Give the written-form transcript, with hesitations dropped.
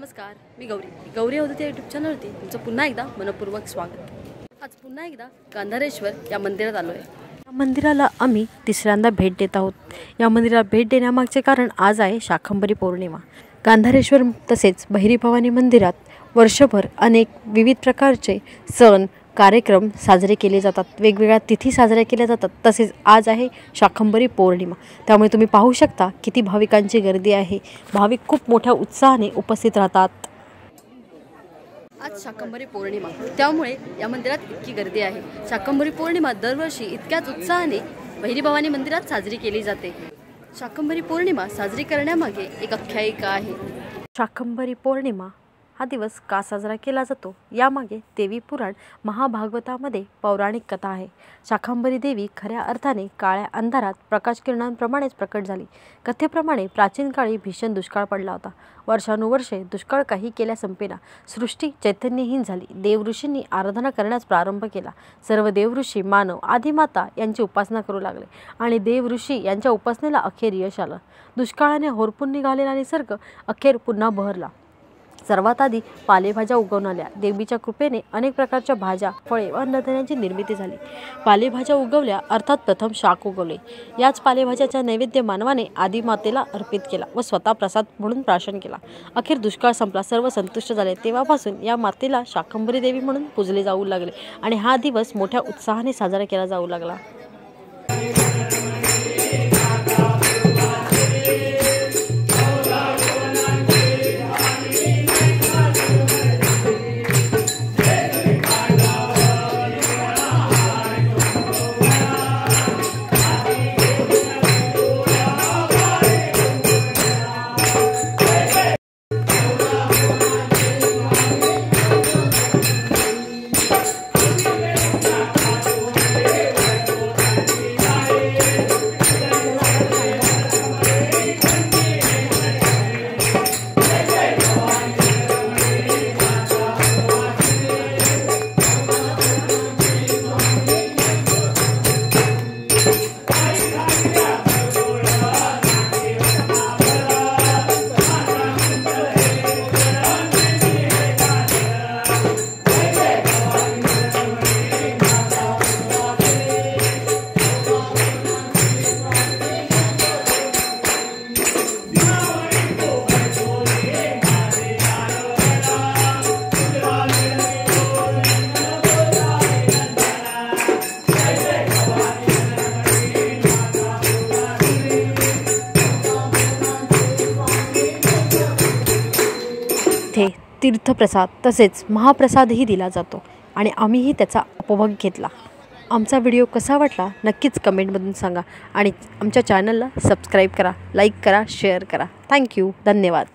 नमस्कार, मी गौरी अवधूत या यूट्यूब चॅनलवरती तुमचं पुन्हा एकदा मनपूर्वक स्वागत। आज पुन्हा एकदा गांधारेश्वर या मंदिरात आलो आहे। या मंदिराला आम्ही तिसऱ्यांदा भेट देत आहोत। या मंदिराला भेट देण्यामागचे कारण आज आहे शाकंभरी पौर्णिमा। गांधारेश्वर तसेच बहिरी भवानी मंदिरात वर्षभर अनेक विविध प्रकारचे सण कार्यक्रम साजरे केले जातात, वेगवेगळ्या तिथी साजऱ्या केल्या जातात। तसेच आज आहे शाकंभरी पौर्णिमा, त्यामुळे तुम्ही पाहू शकता किती भाविकांची गर्दी आहे। भाविक खूप मोठ्या उत्साहाने उपस्थित राहतात। आज शाकंभरी पौर्णिमा, त्यामुळे या मंदिरात इतकी गर्दी आहे। शाकंभरी पौर्णिमा दरवर्षी इतक्याच उत्साहाने बहिरी भवानी मंदिरात साजरी केली जाते। शाकंभरी पौर्णिमा साजरी करण्यामागे एक आख्यायिका आहे। शाकंभरी पौर्णिमा हा दिवस का साजरा केला जातो यामागे देवी पुराण महाभागवतामध्ये पौराणिक कथा आहे। शाकंभरी देवी खऱ्या अर्थाने काळ्या अंधारात प्रकाश किरणांप्रमाणेच प्रकट झाली। कथेप्रमाणे प्राचीन काळी भीषण दुष्काळ पडला होता। वर्षानुवर्षे दुष्काळ काही केल्या संपेना, सृष्टी चैतन्यहीन झाली। देवऋषींनी आराधना करण्यास प्रारंभ केला। सर्व देवऋषी मानव आदिमाता यांची उपासना करू लागले आणि देवऋषी यांच्या उपासनेला अखेर यश आलं। दुष्काळाने होरपून निघालेला निसर्ग अखेर पुन्हा बहरला। सर्वात आधी पालेभाज्या उगवून आल्या। देवीच्या कृपेने अनेक प्रकारच्या भाज्या, फळे व अन्नधान्यांची निर्मिती झाली। पालेभाज्या उगवल्या अर्थात प्रथम शाक उगवले। याच पालेभाज्याचा नैवेद्य मानवाने आदिमातेला अर्पित केला व स्वतः प्रसाद म्हणून प्राशन केला। अखेर दुष्काळ संपला, सर्व संतुष्ट झाले। तेव्हापासून या मातेला शाकंभरी देवी म्हणून पूजले जाऊ लागले आणि हा दिवस मोठ्या उत्साहाने साजरा केला जाऊ लागला। तीर्थप्रसाद तसेच महाप्रसादही दिला जातो आणि आम्हीही त्याचा उपभोग घेतला। आमचा व्हिडिओ कसा वाटला नक्कीच कमेंटमधून सांगा आणि आमच्या चॅनलला सबस्क्राईब करा, लाईक करा, शेअर करा। थँक्यू, धन्यवाद।